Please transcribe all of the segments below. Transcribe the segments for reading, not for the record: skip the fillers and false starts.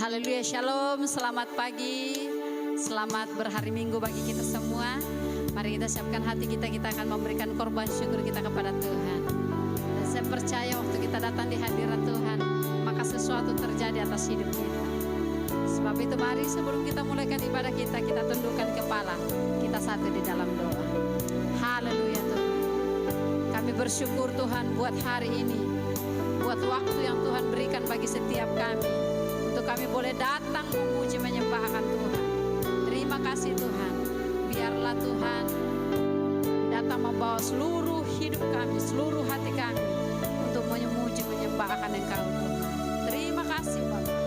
Haleluya, shalom, selamat pagi, selamat berhari Minggu bagi kita semua. Mari kita siapkan hati kita, kita akan memberikan korban syukur kita kepada Tuhan. Dan saya percaya waktu kita datang di hadirat Tuhan, maka sesuatu terjadi atas hidup kita. Sebab itu mari sebelum kita mulaikan ibadah kita, kita tundukkan kepala, kita satu di dalam doa. Haleluya Tuhan. Kami bersyukur Tuhan buat hari ini, buat waktu yang Tuhan berikan bagi setiap kami. Untuk kami boleh datang memuji menyembah akan Tuhan. Terima kasih Tuhan. Biarlah Tuhan datang membawa seluruh hidup kami, seluruh hati kami untuk memuji menyembah akan Engkau Tuhan. Terima kasih Bapak.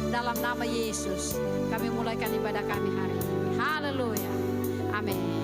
Dalam nama Yesus kami mulaikan ibadah kami hari ini. Haleluya. Amin.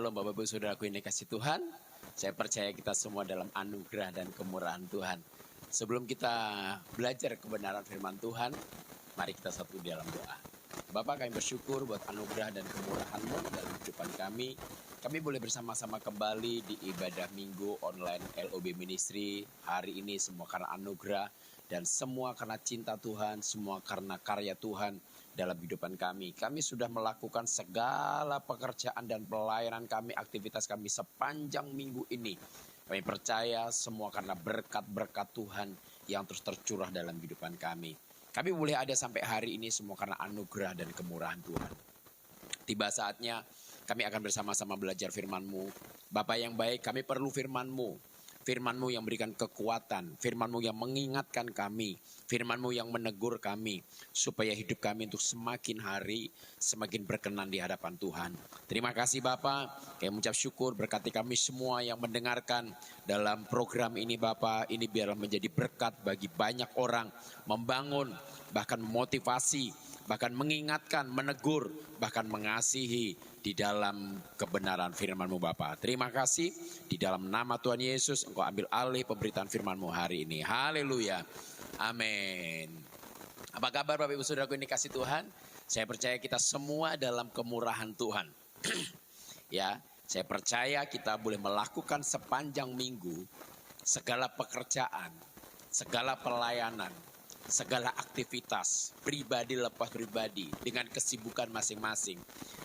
Shalom Bapak Ibu Saudaraku yang dikasih Tuhan. Saya percaya kita semua dalam anugerah dan kemurahan Tuhan. Sebelum kita belajar kebenaran firman Tuhan, mari kita satu di dalam doa. Bapak, kami bersyukur buat anugerah dan kemurahan-Mu dalam kehidupan kami. Kami boleh bersama-sama kembali di ibadah minggu online LOB Ministry. Hari ini semua karena anugerah dan semua karena cinta Tuhan, semua karena karya Tuhan dalam kehidupan kami. Kami sudah melakukan segala pekerjaan dan pelayanan kami, aktivitas kami sepanjang minggu ini. Kami percaya semua karena berkat-berkat Tuhan yang terus tercurah dalam kehidupan kami. Kami boleh ada sampai hari ini semua karena anugerah dan kemurahan Tuhan. Tiba saatnya kami akan bersama-sama belajar firman-Mu. Bapa yang baik, kami perlu firman-Mu. Firman-Mu yang memberikan kekuatan, firman-Mu yang mengingatkan kami, firman-Mu yang menegur kami, supaya hidup kami untuk semakin hari, semakin berkenan di hadapan Tuhan. Terima kasih Bapak, kami mengucap syukur berkati kami semua yang mendengarkan dalam program ini Bapak. Ini biarlah menjadi berkat bagi banyak orang, membangun, bahkan memotivasi, bahkan mengingatkan, menegur, bahkan mengasihi di dalam kebenaran firman-Mu Bapa. Terima kasih, di dalam nama Tuhan Yesus Engkau ambil alih pemberitaan firman-Mu hari ini. Haleluya, amin. Apa kabar Bapak Ibu Saudaraku yang dikasih Tuhan? Saya percaya kita semua dalam kemurahan Tuhan. Ya, saya percaya kita boleh melakukan sepanjang minggu segala pekerjaan, segala pelayanan, segala aktivitas pribadi lepas pribadi dengan kesibukan masing-masing.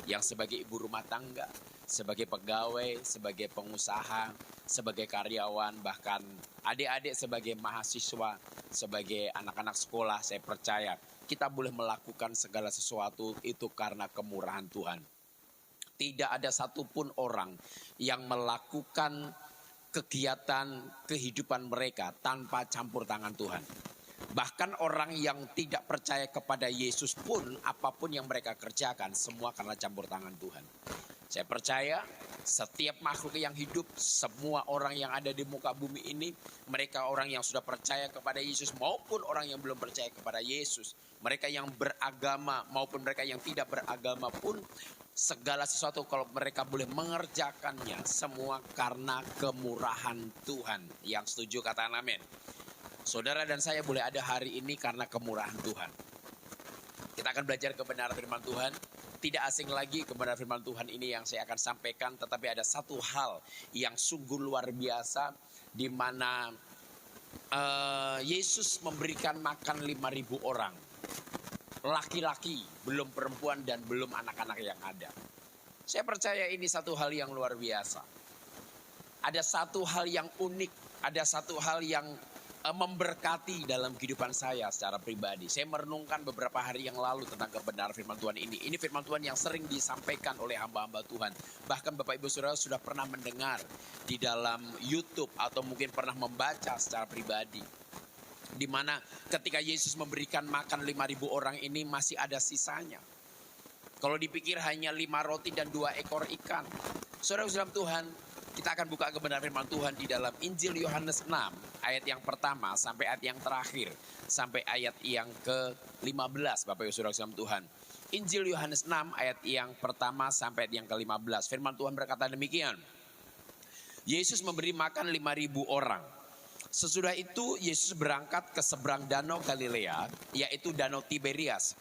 Yang sebagai ibu rumah tangga, sebagai pegawai, sebagai pengusaha, sebagai karyawan, bahkan adik-adik sebagai mahasiswa, sebagai anak-anak sekolah. Saya percaya kita boleh melakukan segala sesuatu itu karena kemurahan Tuhan. Tidak ada satupun orang yang melakukan kegiatan kehidupan mereka tanpa campur tangan Tuhan. Bahkan orang yang tidak percaya kepada Yesus pun apapun yang mereka kerjakan semua karena campur tangan Tuhan. Saya percaya setiap makhluk yang hidup, semua orang yang ada di muka bumi ini, mereka orang yang sudah percaya kepada Yesus maupun orang yang belum percaya kepada Yesus. Mereka yang beragama maupun mereka yang tidak beragama pun, segala sesuatu kalau mereka boleh mengerjakannya semua karena kemurahan Tuhan. Yang setuju katakan amin. Saudara dan saya boleh ada hari ini karena kemurahan Tuhan. Kita akan belajar kebenaran firman Tuhan. Tidak asing lagi kebenaran firman Tuhan ini yang saya akan sampaikan. Tetapi ada satu hal yang sungguh luar biasa. Di mana Yesus memberikan makan 5.000 orang. Laki-laki, belum perempuan dan belum anak-anak yang ada. Saya percaya ini satu hal yang luar biasa. Ada satu hal yang unik. Ada satu hal yang memberkati dalam kehidupan saya secara pribadi. Saya merenungkan beberapa hari yang lalu tentang kebenaran firman Tuhan ini. Ini firman Tuhan yang sering disampaikan oleh hamba-hamba Tuhan. Bahkan Bapak Ibu Saudara sudah pernah mendengar di dalam YouTube atau mungkin pernah membaca secara pribadi. Di mana ketika Yesus memberikan makan 5.000 orang ini masih ada sisanya. Kalau dipikir hanya 5 roti dan 2 ekor ikan. Saudara-saudara Tuhan, kita akan buka kebenaran firman Tuhan di dalam Injil Yohanes 6 ayat yang pertama sampai ayat yang terakhir. Sampai ayat yang ke-15 Bapak Ibu Saudara Tuhan. Injil Yohanes 6 ayat yang pertama sampai ayat yang ke-15. Firman Tuhan berkata demikian. Yesus memberi makan 5.000 orang. Sesudah itu Yesus berangkat ke seberang danau Galilea, yaitu danau Tiberias.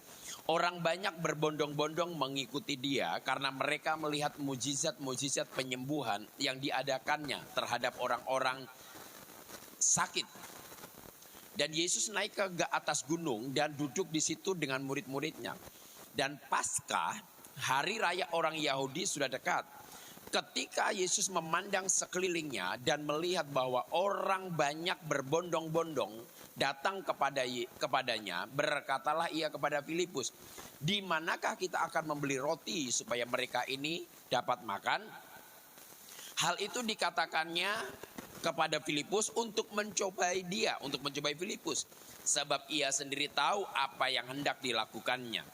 Orang banyak berbondong-bondong mengikuti dia karena mereka melihat mujizat-mujizat penyembuhan yang diadakannya terhadap orang-orang sakit. Dan Yesus naik ke atas gunung dan duduk di situ dengan murid-muridnya. Dan Paskah, hari raya orang Yahudi sudah dekat. Ketika Yesus memandang sekelilingnya dan melihat bahwa orang banyak berbondong-bondong datang kepadanya, berkatalah ia kepada Filipus, di manakah kita akan membeli roti supaya mereka ini dapat makan? Hal itu dikatakannya kepada Filipus untuk mencobai dia, untuk mencobai Filipus, sebab ia sendiri tahu apa yang hendak dilakukannya.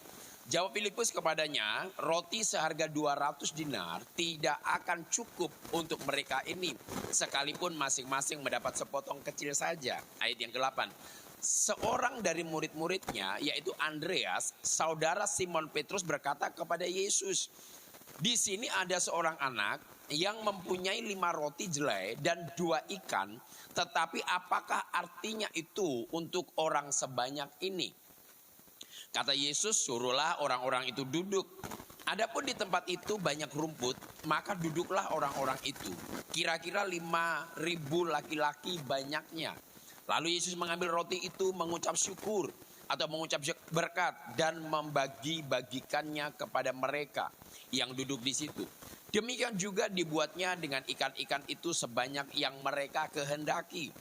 Jawab Filipus kepadanya, roti seharga 200 dinar tidak akan cukup untuk mereka ini, sekalipun masing-masing mendapat sepotong kecil saja. Ayat yang ke-8. Seorang dari murid-muridnya, yaitu Andreas, saudara Simon Petrus berkata kepada Yesus, di sini ada seorang anak yang mempunyai 5 roti jelai dan 2 ikan, tetapi apakah artinya itu untuk orang sebanyak ini? Kata Yesus, suruhlah orang-orang itu duduk. Adapun di tempat itu banyak rumput, maka duduklah orang-orang itu. Kira-kira 5.000 laki-laki banyaknya. Lalu Yesus mengambil roti itu, mengucap syukur atau mengucap berkat dan membagi-bagikannya kepada mereka yang duduk di situ. Demikian juga dibuatnya dengan ikan-ikan itu sebanyak yang mereka kehendaki.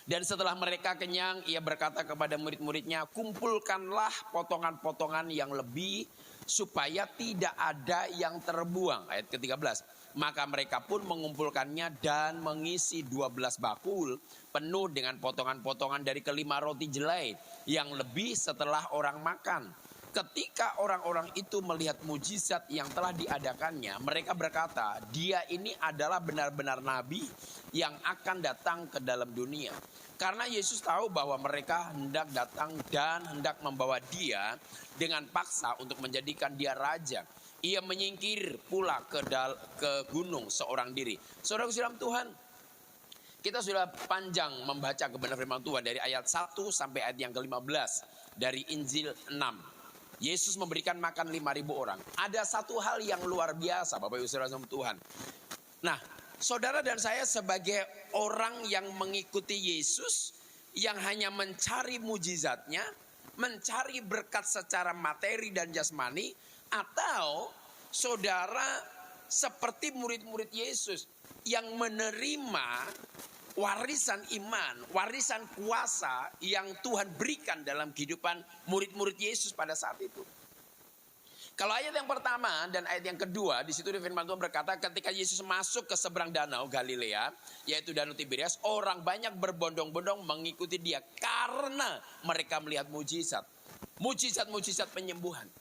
Dan setelah mereka kenyang, ia berkata kepada murid-muridnya, kumpulkanlah potongan-potongan yang lebih supaya tidak ada yang terbuang. Ayat ke-13. Maka mereka pun mengumpulkannya dan mengisi 12 bakul penuh dengan potongan-potongan dari kelima roti jelai yang lebih setelah orang makan. Ketika orang-orang itu melihat mujizat yang telah diadakannya, mereka berkata, dia ini adalah benar-benar nabi yang akan datang ke dalam dunia. Karena Yesus tahu bahwa mereka hendak datang dan hendak membawa dia dengan paksa untuk menjadikan dia raja. Ia menyingkir pula ke gunung seorang diri. Saudara dalam Tuhan, kita sudah panjang membaca kebenaran firman Tuhan dari ayat 1 sampai ayat yang ke-15 dari Injil 6. Yesus memberikan makan 5.000 orang. Ada satu hal yang luar biasa Bapak Ibu Saudara Tuhan. Nah, saudara dan saya sebagai orang yang mengikuti Yesus, yang hanya mencari mujizatnya, mencari berkat secara materi dan jasmani, atau saudara seperti murid-murid Yesus yang menerima warisan iman, warisan kuasa yang Tuhan berikan dalam kehidupan murid-murid Yesus pada saat itu. Kalau ayat yang pertama dan ayat yang kedua, di situ firman Tuhan berkata, ketika Yesus masuk ke seberang danau Galilea, yaitu Danau Tiberias, orang banyak berbondong-bondong mengikuti dia karena mereka melihat mujizat. Mujizat-mujizat penyembuhan.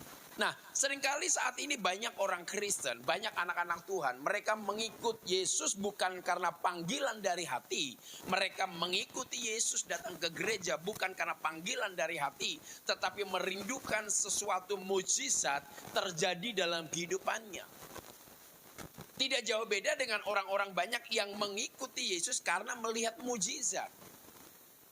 Nah, seringkali saat ini banyak orang Kristen, banyak anak-anak Tuhan, mereka mengikut Yesus bukan karena panggilan dari hati. Mereka mengikuti Yesus datang ke gereja bukan karena panggilan dari hati, tetapi merindukan sesuatu mujizat terjadi dalam kehidupannya. Tidak jauh beda dengan orang-orang banyak yang mengikuti Yesus karena melihat mujizat.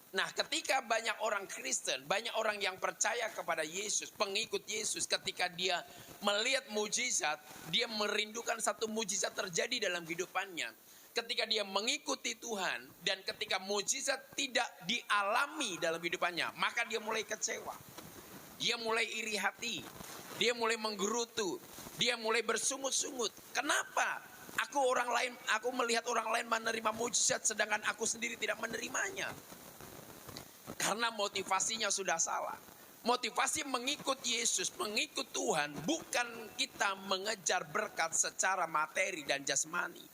Nah, ketika banyak orang Kristen, banyak orang yang percaya kepada Yesus, pengikut Yesus, ketika dia melihat mujizat, dia merindukan satu mujizat terjadi dalam kehidupannya. Ketika dia mengikuti Tuhan dan ketika mujizat tidak dialami dalam kehidupannya, maka dia mulai kecewa. Dia mulai iri hati, dia mulai menggerutu, dia mulai bersungut-sungut. Kenapa? Aku melihat orang lain menerima mujizat sedangkan aku sendiri tidak menerimanya. Karena motivasinya sudah salah. Motivasi mengikut Yesus, mengikut Tuhan, bukan kita mengejar berkat secara materi dan jasmani.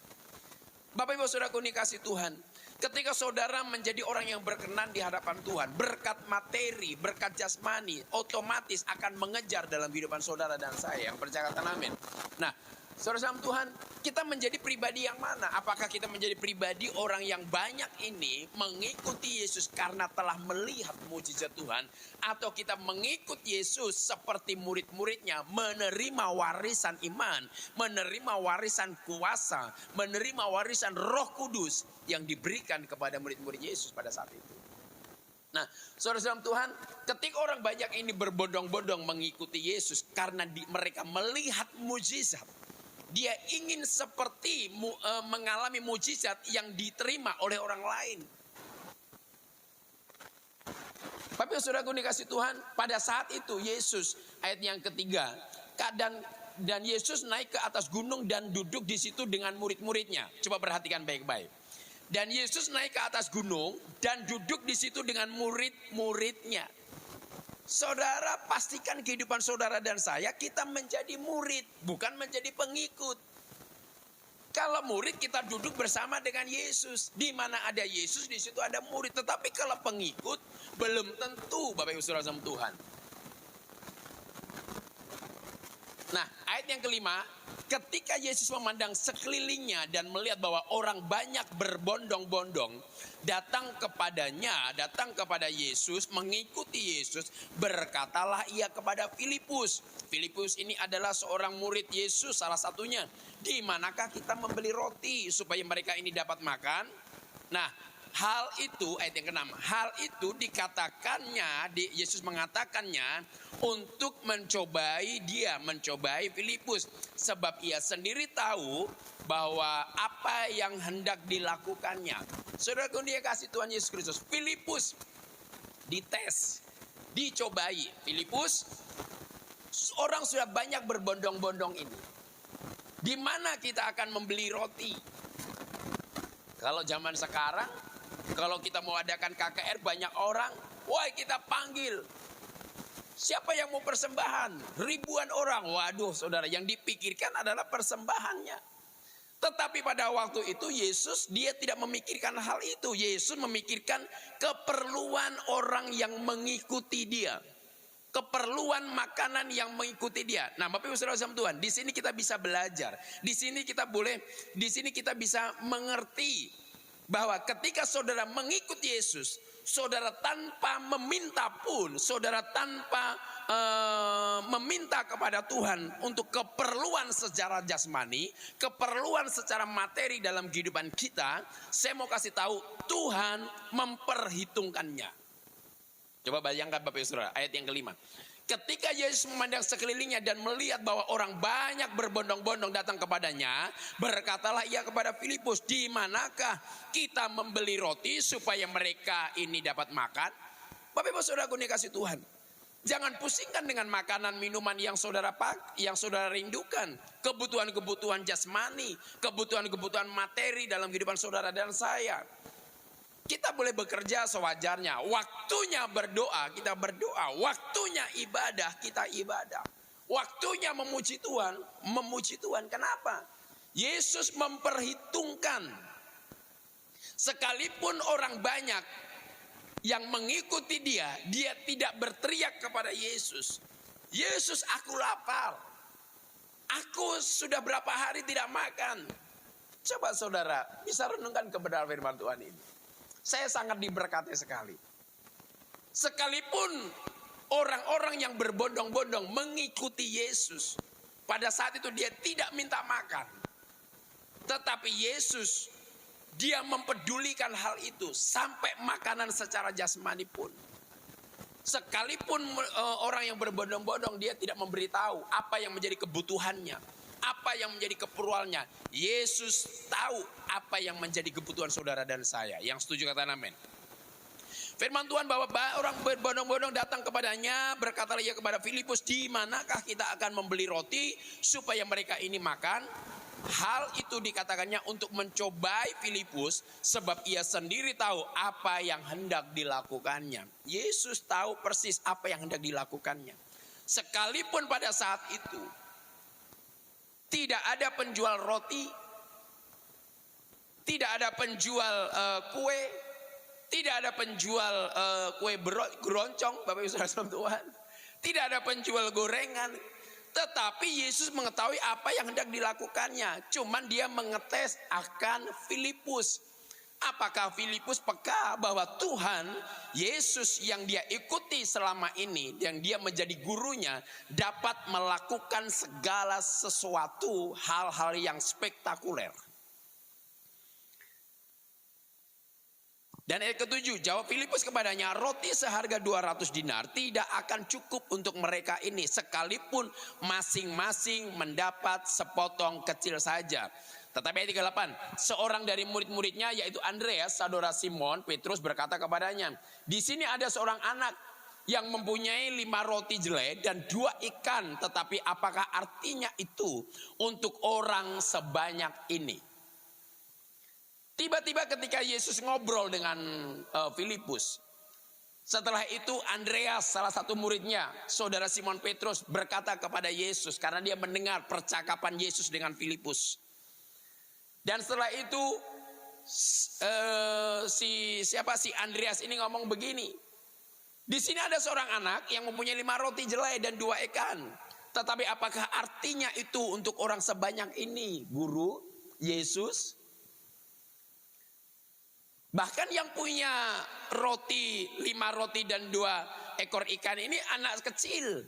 Bapak Ibu Saudaraku dikasihi Tuhan, ketika saudara menjadi orang yang berkenan di hadapan Tuhan, berkat materi, berkat jasmani, otomatis akan mengejar dalam kehidupan saudara dan saya yang percaya kata amin. Nah, saudara sama Tuhan, kita menjadi pribadi yang mana? Apakah kita menjadi pribadi orang yang banyak ini mengikuti Yesus karena telah melihat mujizat Tuhan? Atau kita mengikut Yesus seperti murid-muridnya, menerima warisan iman, menerima warisan kuasa, menerima warisan Roh Kudus yang diberikan kepada murid-murid Yesus pada saat itu. Nah, saudara-saudara Tuhan, ketika orang banyak ini berbondong-bondong mengikuti Yesus karena mereka melihat mujizat, dia ingin seperti mengalami mujizat yang diterima oleh orang lain. Tapi saudaraku dikasih Tuhan, pada saat itu Yesus, ayat yang ketiga, dan Yesus naik ke atas gunung dan duduk di situ dengan murid-muridnya. Coba perhatikan baik-baik. Dan Yesus naik ke atas gunung dan duduk di situ dengan murid-muridnya. Saudara, pastikan kehidupan saudara dan saya, kita menjadi murid, bukan menjadi pengikut. Kalau murid, kita duduk bersama dengan Yesus. Di mana ada Yesus, di situ ada murid. Tetapi kalau pengikut, belum tentu Bapak Ibu Saudara sama Tuhan. Nah, ayat yang kelima, ketika Yesus memandang sekelilingnya dan melihat bahwa orang banyak berbondong-bondong datang kepada Yesus, mengikuti Yesus, berkatalah ia kepada Filipus. Filipus ini adalah seorang murid Yesus salah satunya. Di manakah kita membeli roti supaya mereka ini dapat makan? Nah, hal itu, ayat yang ke-6, hal itu dikatakannya, Yesus mengatakannya untuk mencobai Filipus. Sebab ia sendiri tahu bahwa apa yang hendak dilakukannya. Saudaraku dia kasih Tuhan Yesus Kristus, Filipus dites, dicobai. Filipus, orang sudah banyak berbondong-bondong ini. Di mana kita akan membeli roti? Kalau zaman sekarang, kalau kita mau adakan KKR banyak orang, wah kita panggil. Siapa yang mau persembahan? Ribuan orang. Waduh saudara, yang dipikirkan adalah persembahannya. Tetapi pada waktu itu Yesus dia tidak memikirkan hal itu. Yesus memikirkan keperluan orang yang mengikuti dia. Keperluan makanan yang mengikuti dia. Nah, Bapak Ibu Saudara sama Tuhan, di sini kita bisa belajar. Di sini kita bisa mengerti bahwa ketika saudara mengikuti Yesus, saudara tanpa meminta pun, saudara tanpa meminta kepada Tuhan untuk keperluan secara jasmani, keperluan secara materi dalam kehidupan kita, saya mau kasih tahu Tuhan memperhitungkannya. Coba bayangkan Bapak Ibu Saudara, ayat yang kelima. Ketika Yesus memandang sekelilingnya dan melihat bahwa orang banyak berbondong-bondong datang kepadanya, berkatalah ia kepada Filipus, di manakah kita membeli roti supaya mereka ini dapat makan? Bapak Ibu Saudara kasih Tuhan, jangan pusingkan dengan makanan minuman yang saudara rindukan, kebutuhan-kebutuhan jasmani, kebutuhan-kebutuhan materi dalam kehidupan saudara dan saya. Kita boleh bekerja sewajarnya. Waktunya berdoa, kita berdoa. Waktunya ibadah, kita ibadah. Waktunya memuji Tuhan, memuji Tuhan. Kenapa? Yesus memperhitungkan. Sekalipun orang banyak yang mengikuti dia tidak berteriak kepada Yesus. Yesus, aku lapar. Aku sudah berapa hari tidak makan. Coba saudara bisa renungkan kebenaran firman Tuhan ini. Saya sangat diberkati sekali. Sekalipun orang-orang yang berbondong-bondong mengikuti Yesus, pada saat itu dia tidak minta makan. Tetapi Yesus, dia mempedulikan hal itu sampai makanan secara jasmani pun. Sekalipun orang yang berbondong-bondong, dia tidak memberitahu apa yang menjadi kebutuhannya, apa yang menjadi keperluannya. Yesus tahu apa yang menjadi kebutuhan saudara dan saya. Yang setuju katakan amin. Firman Tuhan bahwa orang berbondong-bondong datang kepadanya, berkatalah ia kepada Filipus, di manakah kita akan membeli roti supaya mereka ini makan? Hal itu dikatakannya untuk mencobai Filipus, sebab ia sendiri tahu apa yang hendak dilakukannya. Yesus tahu persis apa yang hendak dilakukannya. Sekalipun pada saat itu tidak ada penjual roti, tidak ada penjual kue, tidak ada penjual kue geroncong, Bapak Ibu Saudara Tuhan, tidak ada penjual gorengan. Tetapi Yesus mengetahui apa yang hendak dilakukannya. Cuman dia mengetes akan Filipus. Apakah Filipus peka bahwa Tuhan Yesus yang dia ikuti selama ini, yang dia menjadi gurunya, dapat melakukan segala sesuatu hal-hal yang spektakuler. Dan ayat ke-7, jawab Filipus kepadanya, roti seharga 200 dinar tidak akan cukup untuk mereka ini, sekalipun masing-masing mendapat sepotong kecil saja. Tetapi ayat 38, seorang dari murid-muridnya yaitu Andreas, saudara Simon Petrus, berkata kepadanya, di sini ada seorang anak yang mempunyai 5 roti jelai dan 2 ikan, tetapi apakah artinya itu untuk orang sebanyak ini? Tiba-tiba ketika Yesus ngobrol dengan Filipus, setelah itu Andreas, salah satu muridnya, saudara Simon Petrus, berkata kepada Yesus karena dia mendengar percakapan Yesus dengan Filipus. Dan setelah itu si Andreas ini ngomong begini, di sini ada seorang anak yang mempunyai 5 roti jelai dan 2 ikan. Tetapi apakah artinya itu untuk orang sebanyak ini, Guru Yesus? Bahkan yang punya roti, 5 roti dan 2 ekor ikan ini anak kecil.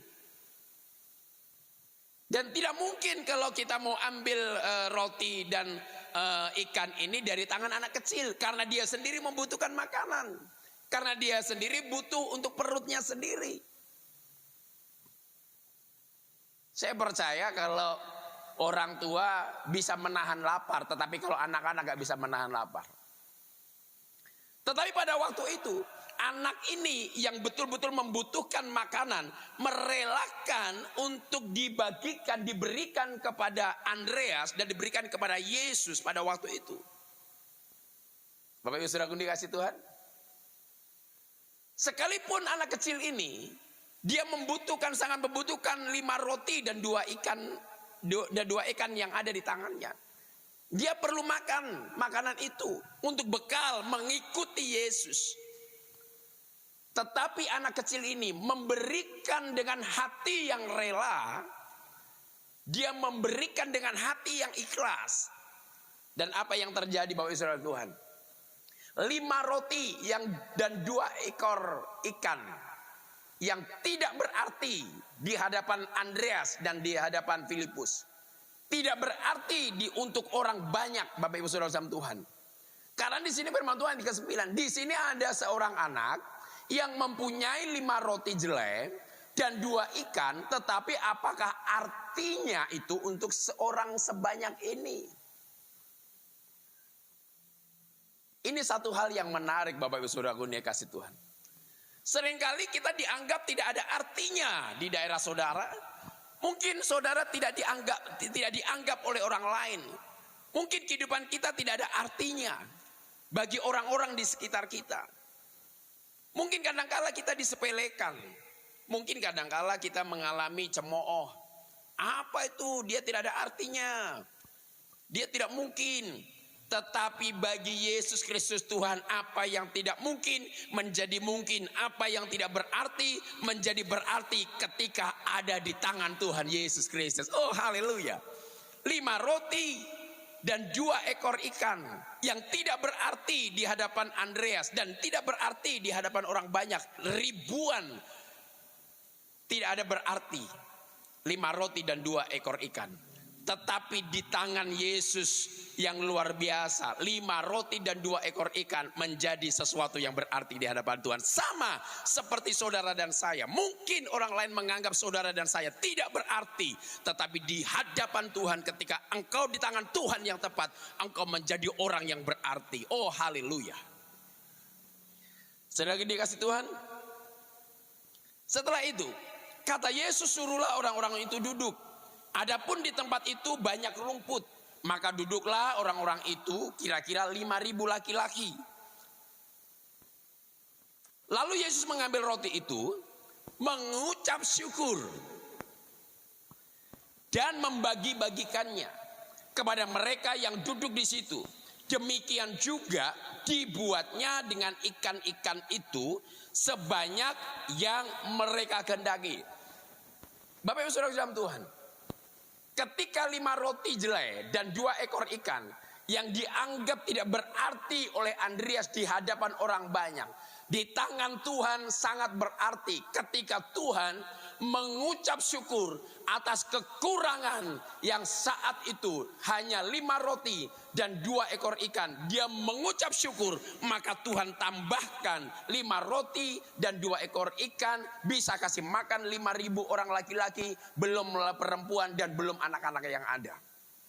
Dan tidak mungkin kalau kita mau ambil roti dan ikan ini dari tangan anak kecil. Karena dia sendiri membutuhkan makanan. Karena dia sendiri butuh untuk perutnya sendiri. Saya percaya kalau orang tua bisa menahan lapar. Tetapi kalau anak-anak gak bisa menahan lapar. Tetapi pada waktu itu, anak ini yang betul-betul membutuhkan makanan, merelakan untuk dibagikan, diberikan kepada Andreas dan diberikan kepada Yesus pada waktu itu. Bapak Ibu Saudara dikasih Tuhan. Sekalipun anak kecil ini, dia sangat membutuhkan 5 roti dan 2 ikan yang ada di tangannya. Dia perlu makan makanan itu untuk bekal mengikuti Yesus. Tetapi anak kecil ini memberikan dengan hati yang rela. Dia memberikan dengan hati yang ikhlas. Dan apa yang terjadi Bapak Ibu Saudara Tuhan? 5 roti dan 2 ekor ikan yang tidak berarti di hadapan Andreas dan di hadapan Filipus. Tidak berarti untuk orang banyak, Bapak Ibu Saudara Tuhan. Karena di sini firman Tuhan ke-9, di sini ada seorang anak yang mempunyai 5 roti jelai dan 2 ikan, tetapi apakah artinya itu untuk seorang sebanyak ini? Ini satu hal yang menarik Bapak Ibu Saudara kasih Tuhan. Seringkali kita dianggap tidak ada artinya di daerah saudara. Mungkin saudara tidak dianggap oleh orang lain. Mungkin kehidupan kita tidak ada artinya bagi orang-orang di sekitar kita. Mungkin kadangkala kita disepelekan. Mungkin kadangkala kita mengalami cemooh. Apa itu? Dia tidak ada artinya. Dia tidak mungkin. Tetapi bagi Yesus Kristus Tuhan, apa yang tidak mungkin menjadi mungkin. Apa yang tidak berarti menjadi berarti ketika ada di tangan Tuhan Yesus Kristus. Oh haleluya. 5 roti dan 2 ekor ikan yang tidak berarti di hadapan Andreas dan tidak berarti di hadapan orang banyak, ribuan. Tidak ada berarti 5 roti dan 2 ekor ikan. Tetapi di tangan Yesus yang luar biasa, 5 roti dan 2 ekor ikan menjadi sesuatu yang berarti di hadapan Tuhan. Sama seperti saudara dan saya. Mungkin orang lain menganggap saudara dan saya tidak berarti. Tetapi di hadapan Tuhan, ketika engkau di tangan Tuhan yang tepat, engkau menjadi orang yang berarti. Oh haleluya. Saudara dikasih Tuhan. Setelah itu, kata Yesus, suruhlah orang-orang itu duduk. Adapun di tempat itu banyak rumput, maka duduklah orang-orang itu, kira-kira 5.000 laki-laki. Lalu Yesus mengambil roti itu, mengucap syukur, dan membagi-bagikannya kepada mereka yang duduk di situ. Demikian juga dibuatnya dengan ikan-ikan itu sebanyak yang mereka kehendaki. Bapak Ibu Saudara dalam Tuhan, ketika 5 roti jelai dan 2 ekor ikan yang dianggap tidak berarti oleh Andreas di hadapan orang banyak, di tangan Tuhan sangat berarti ketika Tuhan mengucap syukur atas kekurangan yang saat itu hanya 5 roti dan 2 ekor ikan. Dia mengucap syukur, maka Tuhan tambahkan 5 roti dan 2 ekor ikan, bisa kasih makan 5.000 orang laki-laki, belum perempuan dan belum anak-anak yang ada.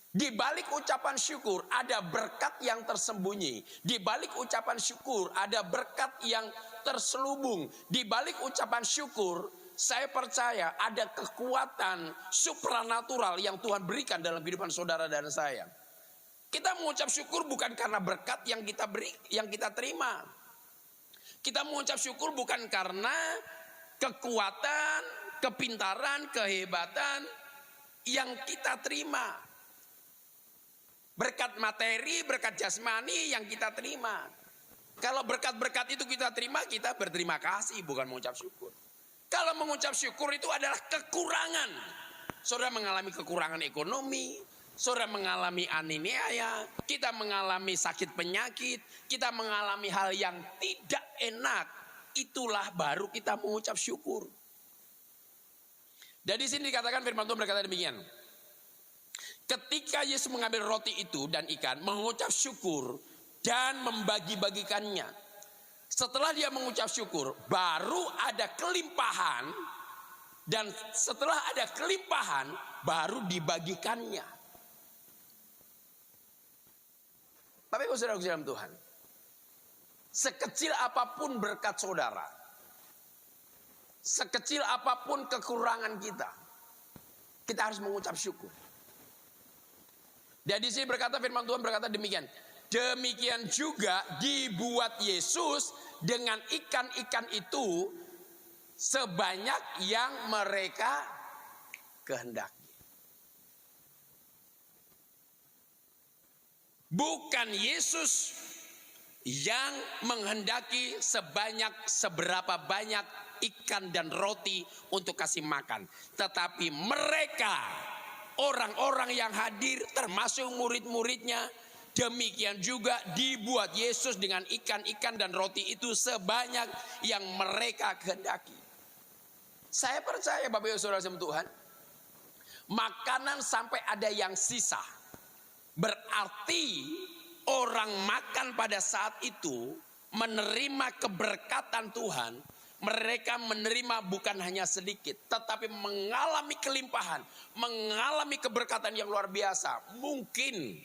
Di balik ucapan syukur ada berkat yang tersembunyi. Di balik ucapan syukur ada berkat yang terselubung. Di balik ucapan syukur, saya percaya ada kekuatan supranatural yang Tuhan berikan dalam kehidupan saudara dan saya. Kita mengucap syukur bukan karena berkat yang kita terima. Kita mengucap syukur bukan karena kekuatan, kepintaran, kehebatan yang kita terima. Berkat materi, berkat jasmani yang kita terima. Kalau berkat-berkat itu kita terima, kita berterima kasih, bukan mengucap syukur. Kalau mengucap syukur itu adalah kekurangan saudara mengalami kekurangan ekonomi, saudara mengalami aniaya, kita mengalami sakit penyakit, kita mengalami hal yang tidak enak, itulah baru kita mengucap syukur. Dan di sini dikatakan firman Tuhan berkata demikian. Ketika Yesus mengambil roti itu dan ikan, mengucap syukur dan membagi-bagikannya. Setelah dia mengucap syukur, baru ada kelimpahan. Dan setelah ada kelimpahan, baru dibagikannya. Bapak Ibu Saudara dalam Tuhan, sekecil apapun berkat saudara, sekecil apapun kekurangan kita harus mengucap syukur. Dan di sini berkata firman Tuhan berkata demikian. Demikian juga dibuat Yesus dengan ikan-ikan itu sebanyak yang mereka kehendaki. Bukan Yesus yang menghendaki seberapa banyak ikan dan roti untuk kasih makan. Tetapi mereka, orang-orang yang hadir termasuk murid-muridnya, demikian juga dibuat Yesus dengan ikan-ikan dan roti itu sebanyak yang mereka kehendaki. Saya percaya Bapak Ibu Saudara Tuhan, makanan sampai ada yang sisa, berarti orang makan pada saat itu menerima keberkatan Tuhan. Mereka menerima bukan hanya sedikit, tetapi mengalami kelimpahan, mengalami keberkatan yang luar biasa. Mungkin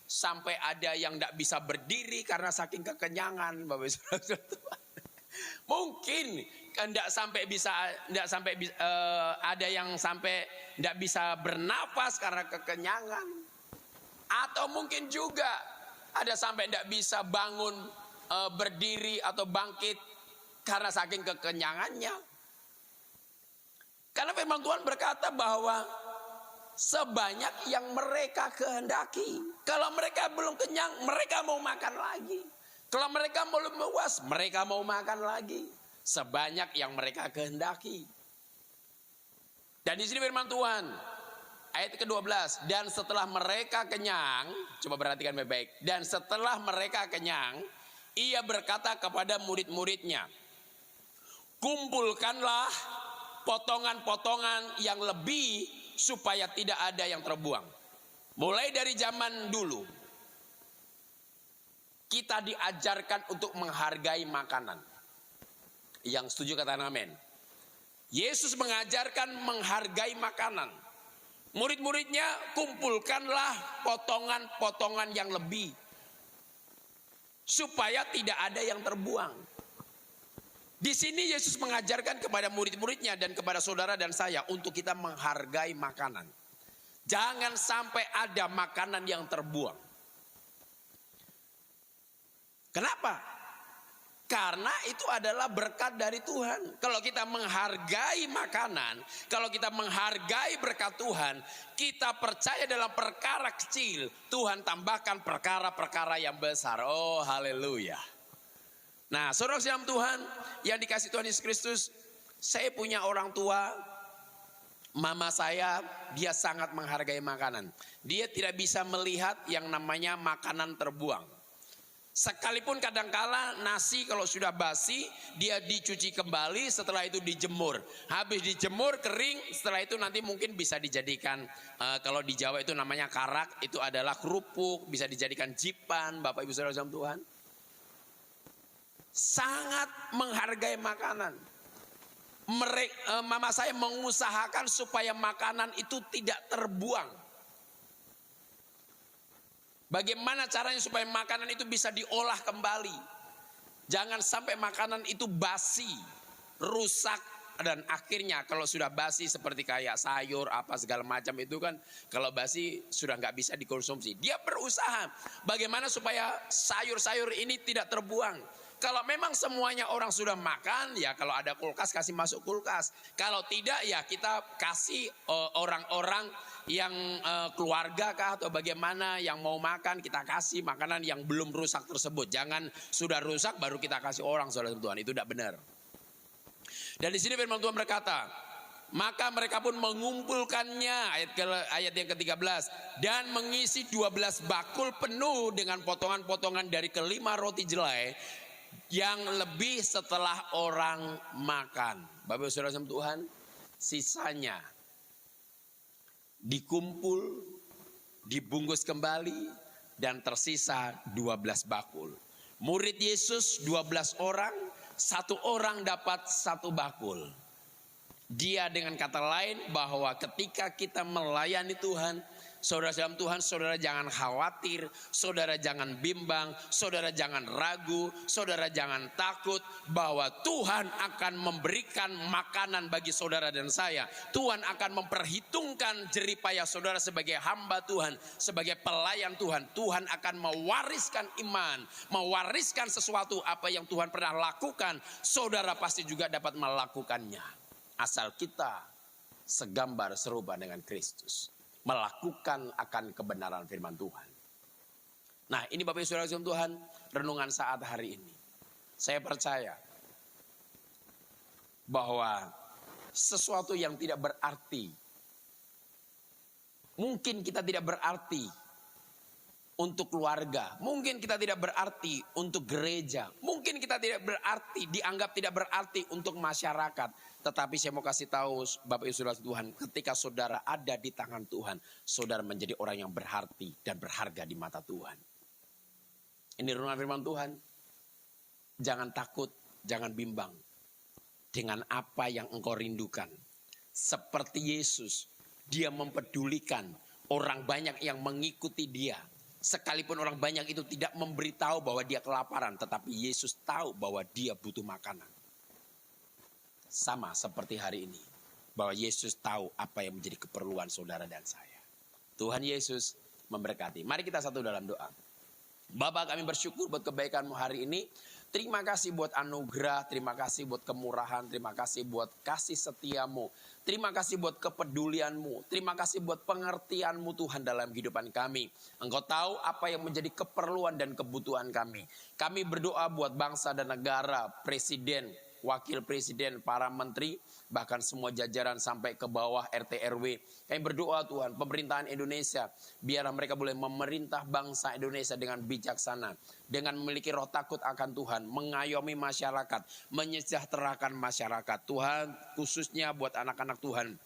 sampai ada yang tidak bisa berdiri karena saking kekenyangan, Bapak Ibu Saudara. Mungkin tidak sampai ada yang sampai tidak bisa bernafas karena kekenyangan, atau mungkin juga ada sampai tidak bisa bangun berdiri atau bangkit karena saking kekenyangannya. Karena firman Tuhan berkata bahwa sebanyak yang mereka kehendaki. Kalau mereka belum kenyang, mereka mau makan lagi. Kalau mereka belum puas, mereka mau makan lagi. Sebanyak yang mereka kehendaki. Dan di sini firman Tuhan, ayat ke-12. Dan setelah mereka kenyang, coba perhatikan baik-baik. Dan setelah mereka kenyang, ia berkata kepada murid-muridnya, kumpulkanlah potongan-potongan yang lebih supaya tidak ada yang terbuang. Mulai dari zaman dulu kita diajarkan untuk menghargai makanan. Yang setuju katakan amin. Yesus mengajarkan menghargai makanan. Murid-muridnya kumpulkanlah potongan-potongan yang lebih supaya tidak ada yang terbuang. Di sini Yesus mengajarkan kepada murid-muridnya dan kepada saudara dan saya untuk kita menghargai makanan. Jangan sampai ada makanan yang terbuang. Kenapa? Karena itu adalah berkat dari Tuhan. Kalau kita menghargai makanan, kalau kita menghargai berkat Tuhan, kita percaya dalam perkara kecil, Tuhan tambahkan perkara-perkara yang besar. Oh, haleluya. Nah, saudara dalam Tuhan yang dikasih Tuhan Yesus Kristus, saya punya orang tua, mama saya, dia sangat menghargai makanan. Dia tidak bisa melihat yang namanya makanan terbuang. Sekalipun kadangkala nasi kalau sudah basi, dia dicuci kembali, setelah itu dijemur. Habis dijemur kering, setelah itu nanti mungkin bisa dijadikan, kalau di Jawa itu namanya karak, itu adalah kerupuk, bisa dijadikan jipan, Bapak Ibu Saudara dalam Tuhan. Sangat menghargai makanan. Mama saya mengusahakan supaya makanan itu tidak terbuang. Bagaimana caranya supaya makanan itu bisa diolah kembali. Jangan sampai makanan itu basi, rusak. Dan akhirnya kalau sudah basi seperti kayak sayur apa segala macam itu kan, kalau basi sudah nggak bisa dikonsumsi. Dia berusaha bagaimana supaya sayur-sayur ini tidak terbuang. Kalau memang semuanya orang sudah makan, ya kalau ada kulkas kasih masuk kulkas. Kalau tidak ya kita kasih orang-orang yang keluarga kah atau bagaimana yang mau makan, kita kasih makanan yang belum rusak tersebut. Jangan sudah rusak baru kita kasih orang, saudara Tuhan, itu tidak benar. Dan di sini firman Tuhan berkata, Maka mereka pun mengumpulkannya, ayat yang ke-13, dan mengisi 12 bakul penuh dengan potongan-potongan dari kelima roti jelai yang lebih setelah orang makan. Bapak Saudara Tuhan, sisanya dikumpul, dibungkus kembali, dan tersisa 12 bakul. Murid Yesus 12 orang, satu orang dapat satu bakul. Dia dengan kata lain bahwa ketika kita melayani Tuhan, saudara dalam Tuhan, saudara jangan khawatir, saudara jangan bimbang, saudara jangan ragu, saudara jangan takut bahwa Tuhan akan memberikan makanan bagi saudara dan saya. Tuhan akan memperhitungkan jerih payah saudara sebagai hamba Tuhan, sebagai pelayan Tuhan. Tuhan akan mewariskan iman, mewariskan sesuatu apa yang Tuhan pernah lakukan, saudara pasti juga dapat melakukannya. Asal kita segambar serupa dengan Kristus, melakukan akan kebenaran firman Tuhan. Nah, ini Bapak Ibu Saudara Tuhan, renungan saat hari ini. Saya percaya bahwa sesuatu yang tidak berarti, mungkin kita tidak berarti untuk keluarga, mungkin kita tidak berarti untuk gereja, mungkin kita tidak berarti, dianggap tidak berarti untuk masyarakat. Tetapi saya mau kasih tahu Bapak Ibu Saudara Tuhan, ketika saudara ada di tangan Tuhan, saudara menjadi orang yang berarti dan berharga di mata Tuhan. Ini renungan firman Tuhan. Jangan takut, jangan bimbang dengan apa yang engkau rindukan. Seperti Yesus, dia mempedulikan orang banyak yang mengikuti dia. Sekalipun orang banyak itu tidak memberitahu bahwa dia kelaparan, tetapi Yesus tahu bahwa dia butuh makanan. Sama seperti hari ini, bahwa Yesus tahu apa yang menjadi keperluan saudara dan saya. Tuhan Yesus memberkati. Mari kita satu dalam doa. Bapa, kami bersyukur buat kebaikan-Mu hari ini. Terima kasih buat anugerah, terima kasih buat kemurahan, terima kasih buat kasih setia-Mu. Terima kasih buat kepedulian-Mu, terima kasih buat pengertian-Mu Tuhan dalam kehidupan kami. Engkau tahu apa yang menjadi keperluan dan kebutuhan kami. Kami berdoa buat bangsa dan negara, presiden, wakil presiden, para menteri, bahkan semua jajaran sampai ke bawah RT RW. Kami berdoa Tuhan, pemerintahan Indonesia, biarlah mereka boleh memerintah bangsa Indonesia dengan bijaksana, dengan memiliki roh takut akan Tuhan, mengayomi masyarakat, menyejahterakan masyarakat. Tuhan, khususnya buat anak-anak Tuhan,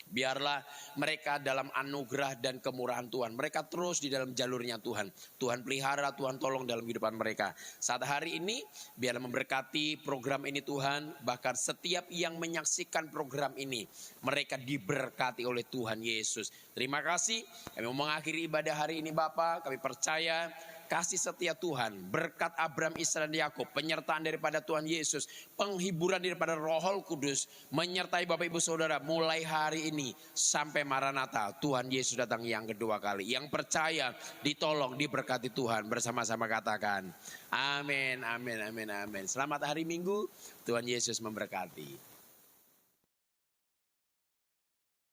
biarlah mereka dalam anugerah dan kemurahan Tuhan. Mereka terus di dalam jalurnya Tuhan. Tuhan pelihara, Tuhan tolong dalam kehidupan mereka. Saat hari ini, biarlah memberkati program ini Tuhan. Bahkan setiap yang menyaksikan program ini, mereka diberkati oleh Tuhan Yesus. Terima kasih. Kami mau mengakhiri ibadah hari ini Bapa. Kami percaya kasih setia Tuhan, berkat Abraham, Ishak dan Yakub, penyertaan daripada Tuhan Yesus, penghiburan daripada Roh Kudus menyertai Bapak Ibu Saudara mulai hari ini sampai Maranatha. Tuhan Yesus datang yang kedua kali. Yang percaya ditolong, diberkati Tuhan. Bersama-sama katakan amin, amin, amin, amin. Selamat hari Minggu. Tuhan Yesus memberkati.